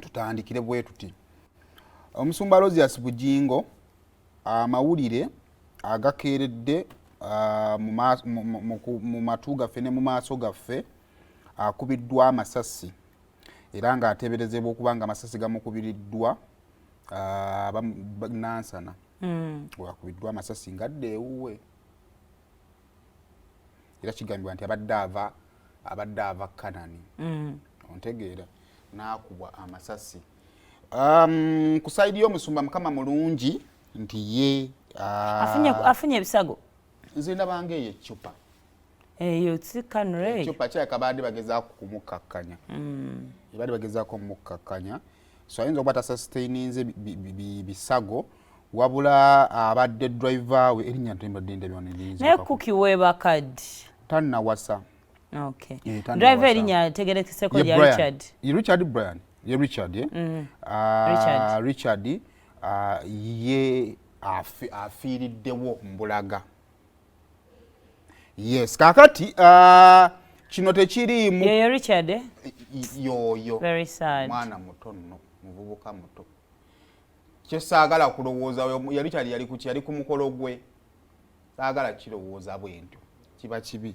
tutandikire bwe tuti omusumba Rosias Bugingo amawulire agakeeredde mu matu gaffe ne mu maaso gaffe akubiddwa amasasi era ng'ateeberezebwa okuba nga amasasi gamukubiriddwa Nansana wakubiddwa amasasi ngadde ewuwe era kigambibwa nti abadde ava Kanani ontegeera n'akubwa amasasi ku sayidi y'omusumba Mukama mulungi nti ye afunye ebisago nze ndabanga eyo eccupa eyo sikanure eccupa kyaka baadde bagezaako kumukakkanya baadde bagezaako omumukakkanya so ayinza okuba tasustaininze bisago wabula abadde driver we erinnya ntembadde naye kuki weeba kadi tannawasa okay driver erinnya ategerekeseko lya Richard Richard ye afiiriddewo mbulaga yes kakati kino tekiriimu yeyo Richard yoyo very sad mwana muto nno muvubuka muto kye saagala kulowooza ya Richard yali ku mukolo gwe saagala kirowooza bwentyo kiba kibi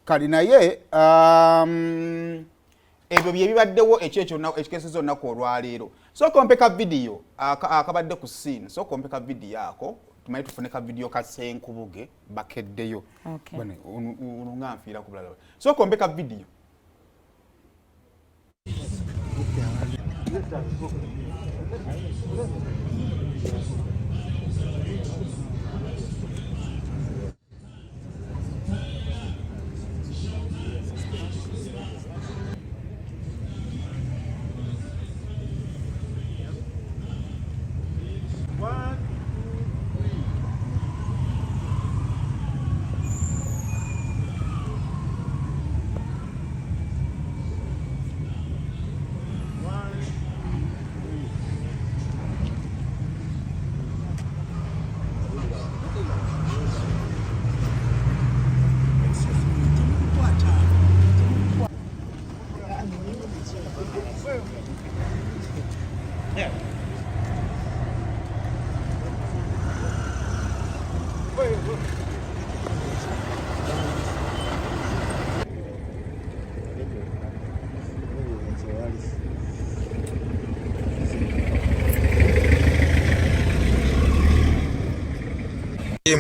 kali naye ebyo bye bibaddewo ekikesezo nnaku olwaleero sooka ompeka vidiyo akabadde ku scene sooka ompeka vidiyo ako tumanyi tufune ka vidiyo ka Senkubuge bakeddeyo olunga nfiira ku bulala sooka ompeka vidiyo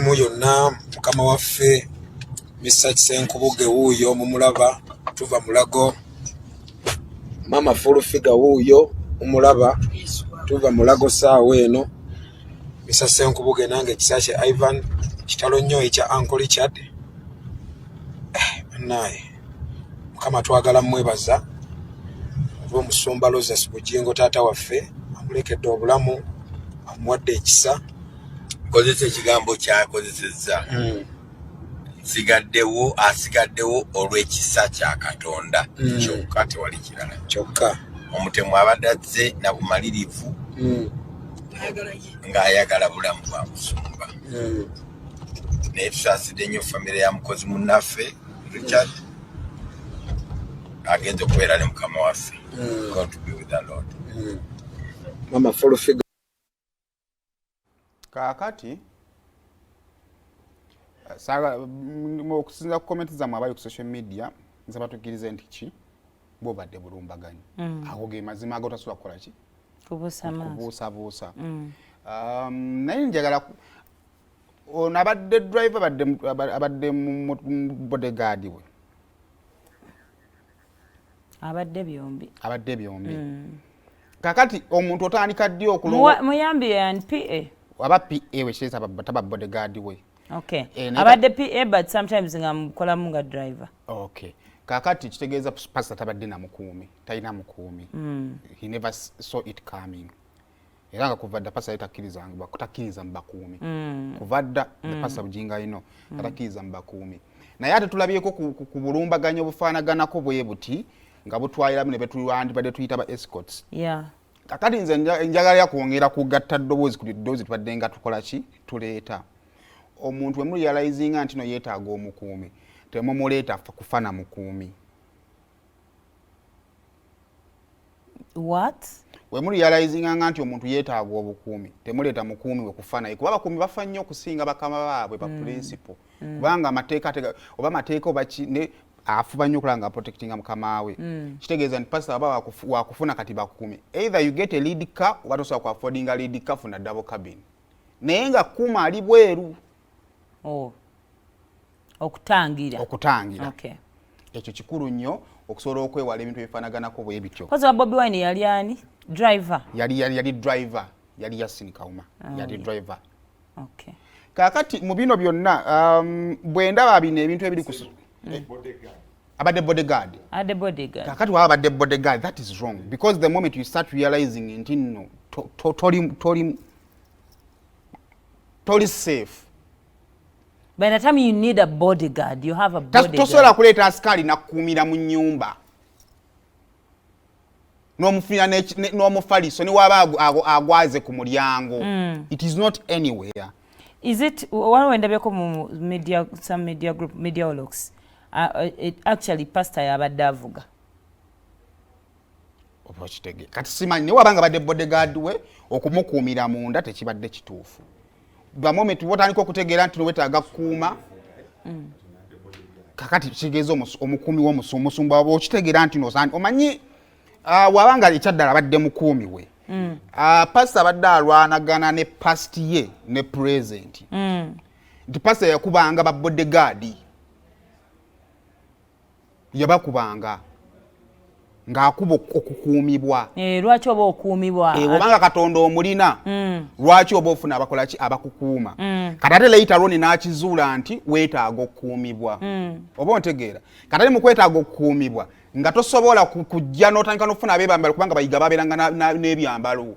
Mu yonna mukama waffe Mr. Senkubuge wuuyo mumulaba tuva mulago mama full figure wuuyo mumulaba tuva mulago saawa eno Mr. Senkubuge nange kisashe Ivan kitalo nnyo ekya Uncle Richard naye mukama twagala mwebaza oba omusumba Rosias Bugingo taata waffe amulekedde obulamu amuwadde ekisa kozesa ekigambo kyakozesezza asigaddewo olw'ekisa kya Katonda kyokka tewali kirala kyokka omutemu abadde azze na bumalirivu ng'ayagala bulamu bwa musumba naye tusaasidde nnyo famire ya mukozi munnaffe Richard agenze okubeera ne mukama waffe God to be with the Lord mama full figure kakati okusinza ku komenti zammwe abali ku social media nze batukkirize nti ki bw'obadde bulumbaganyi ago ge mazima agotasobola kukola ki kubuusabuusa naye njagala ono abadde driver abadde mu bodyguard we abadde byombi kakati omuntu otandika ddi muyambi and PA aba PA we kyesa taba bodyguard we okay abadde PA but sometimes ngamukolamu nga driver okay kakati kitegeeza pastor tabadde na mukuumi talina mukuumi he never saw it coming era nga kuvadda pastor yatakirizanga kutakiriza mbakuumi kuvadda the pastor Bugingo ino tatakiriza mbakuumi naye ate tulabyeko ku bulumbaganyo obufaanaganako bwe buti nga butwaliramu ne betuyandibadde tuyita ba escorts kakati nze njagala kwongera kugatta ddoboozi ku ddoboozi tubadde nga tukola ki tuleeta omuntu we murealizinga nti no yeetaaga omukuumi temumuleeta kufana mukuumi what we muri realizing nti omuntu yeetaaga obukuumi temuleeta mukuumi we kufa naye kuba abakuumi bafa nnyo okusinga bakama baabwe ba principle kubanga amateeka oba amateeka oba ne afuba nnyo okulanga protectinga mukama we kitegeeza nti pastor aba wakufuna kati bakuumi either you get a lead car oba tosobola ku affordinga lead car funa double cabin naye nga kuuma ali bweru okutangira okay. Ekyo kikulu nnyo okusobola okwewala ebintu ebifaanaganako bwe bityo. Koza Bobby Wine yali ani? Driver. Yali driver, yali Yasin Kauma. Yali driver. Okay. Kakati mu bino byonna bwe ndaba bino ebintu ebiri ku abadde bodyguard. Ade bodyguard. Kakati waba abadde bodyguard, that is wrong because the moment you start realizing nti no totally safe. By the time you need a bodyguard, you have a bodyguard. Tosobola kuleeta askari nakuumira mu nnyumba. N'omufira n'omufaliso ne waba agwaze ku mulyango. It is not anywhere. Is it one when ndabeko mu media, some media group, Mediaologs, it actually pastor yabadde avuga? Obakitege. Kati simanyi ne wabanga badde bodyguard we okumukuumira munda tekibadde kituufu. The moment wotandika okutegeera nti wetaaga kuuma kakati kitegeeza omukuumi w'omusumba waba okitegeera nti omanyi wabanga ekyaddala abadde mukuumi we pastor abadde alwanagana ne past ye ne present nti pastor yakubanga ba bodyguard yabakubanga ng'akuba okukuumibwa. Lwaki oba okuumibwa? Obanga Katonda omulina lwaki oba ofuna abakola ki abakukuuma. Kati ate later on n'akizuula nti weetaaga okukuumibwa. Oba ontegeera. Kati ate mu kwetaaga okukuumibwa nga tosobola kujja n'otandika n'ofuna abeebambalo kubanga bayiga babeeranga n'ebyambalo.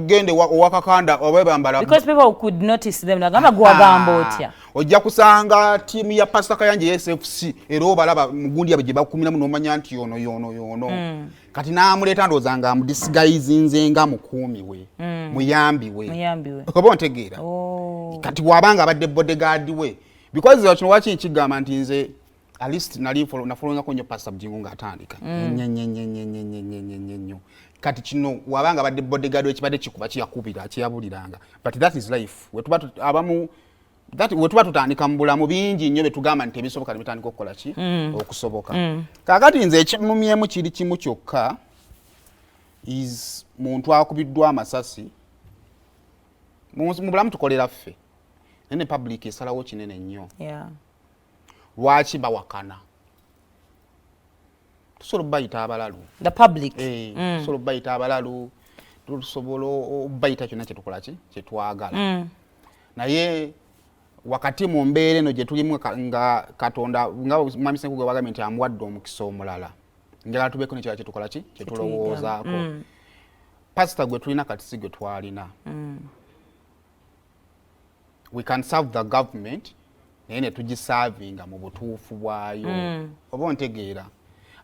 Gende owakakanda obeebambala. Because people could notice them. Nagamba gwagamba otya. Ojja kusanga tiimu ya Pastor Kayanja SFC era obalaba mugundi abe gye bakuumiramu n'omanya nti yono. Kati n'amuleeta ndowooza nga amudisguise nga mukuumi we. Muyambi we. Oba ontegeera. Kati wabanga abadde bodyguard we. Because kino waki nkigamba nti nze at least nafolowinga ko nnyo Pastor Bugingo ng'atandika. Nnyo. Kati kino wabanga abadde bodyguard we kibadde kikuba kiyakubira kiyabuliranga. But that is life. Wetuba tutandika mu bulamu bingi nnyo betugamba nti ebisoboka bitandika okukola ki okusoboka. Kakati nze ekimumyemu kiri kimu kyokka is muntu akubiddwa amasasi mu bulamu tukolera ffe nene public esalawo kinene nnyo. Lwaki bawakana tusobola bayita abalalu the public tusobola bayita abalalu tusobola bayita kyonna kyetukola ki kyetwagala naye wakati mu mbeera eno gye tulimu nga Katonda nga Mwami Ssenkulu bw'agambye nti amuwadde omukisa omulala njagala tubeeko n'ekirala kyetukola ki kyetulowoozaako. Pastor gwe tulina kati si gwe twalina. We can serve the government naye ne tugiservinga mu butuufu bwayo. Oba ontegeera.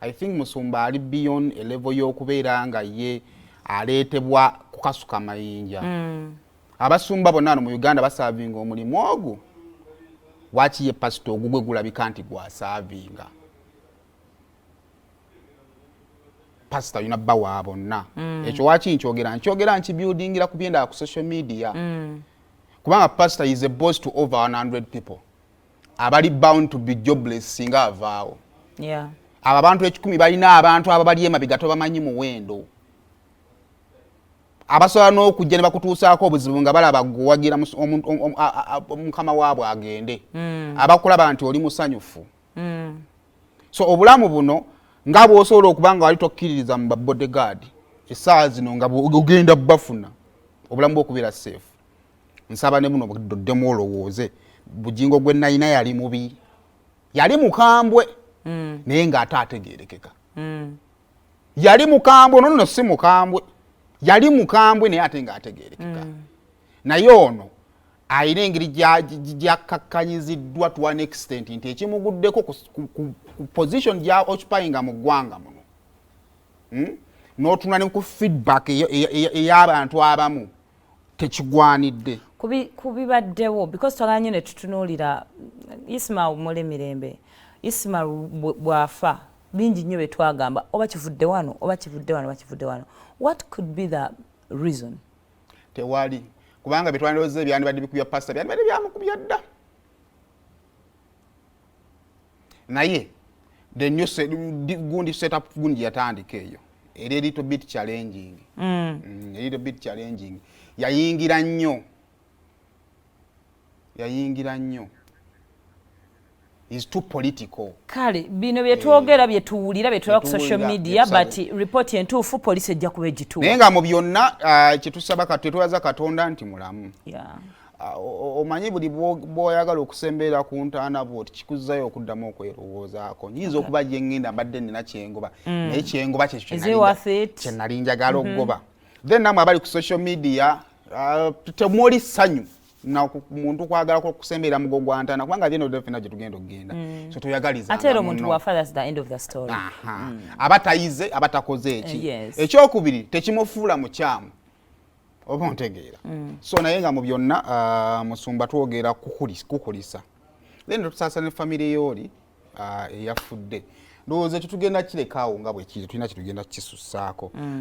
I think Musumba ali beyond a level y'okubeera nga ye aleetebwa kukasuka mayinja. Abasumba bonna mu Uganda baservinga omulimu ogwo. Waki ye pastor ogugwe gulabika nti gwaservinga. Pastor yuna bawa bonna. Ekyo waki nkyogera nkibuildingira ku byenda ku social media. Kubanga pastor is a boss to over 100 people. Abali bound to be jobless singa avaawo. Abo abantu 10 balina abantu ababali emabega tobamanyi muwendo. Abasobola n'okujja ne bakutuusaako obuzibu nga balaba gwagira mukama waabwe agende. Abakulaba nti oli musanyufu. So obulamu buno nga bw'osobola okuba nga wali tokkiririza mu bodyguard essaawa zino nga ogenda bafuna obulamu bw'okubeera safe. Nsaba ne buno budoddemu olowooze Bugingo gwe nalina yali mubi. Yali mukambwe naye ng'ate ategeerekeka. Yali mukambwe no si mukambwe. Yali mukambwe naye ate ng'ategeerekeka. Naye ono ayina engeri gyakakkanyiziddwa to one extent nti ekimuguddeko ku position gya occupyinga mu ggwanga muno. N'otunula ne ku feedback ey'abantu abamu tekigwanidde. Kubibaddewo because twaganye ne tutunuulira Ismail Mulemirembe. Ismail bwafa bingi nnyo bye twagamba oba kivudde wano oba kivudde wano. What could be the reason? Tewali kubanga bye twandowooza ebyandibadde bikubya pastor byandibadde byamukubya dda. Naye the new gundi setup gundi yatandika eyo a little bit challenging. A little bit challenging. Yayingira nnyo. Is too political. Kale bino bye twogera bye tuwulira bye tulaba ku social media but report entuufu police ejja kuba egituwa. Naye nga mu byonna kye tusaba twebaza Katonda nti mulamu. Omanyi buli bw'oyagala okusembeera ku ntaana bw'oti kikuzzayo okuddamu okwerowoozaako. Nyinza okuba gye ngenda mbadde nina kyengoba naye kyengoba kye nali njagala okugoba. Then namwe abali ku social media temwoli ssanyu na muntu kwagala kusembeera mugo gwa ntaana kubanga byeno defina gye tugenda okugenda. So tuyagaliza ate era omuntu wafa, that's the end of the story. Abatayize abatakoze eki ekyokubiri tekimufuula mukyamu oba ontegeera. So naye nga mu byonna Musumba twogera kukulisa then tusaasana family yooli eyafudde ndowooza ekyo tugenda kireka awo nga bwe kiri tulina kitugenda kisusaako.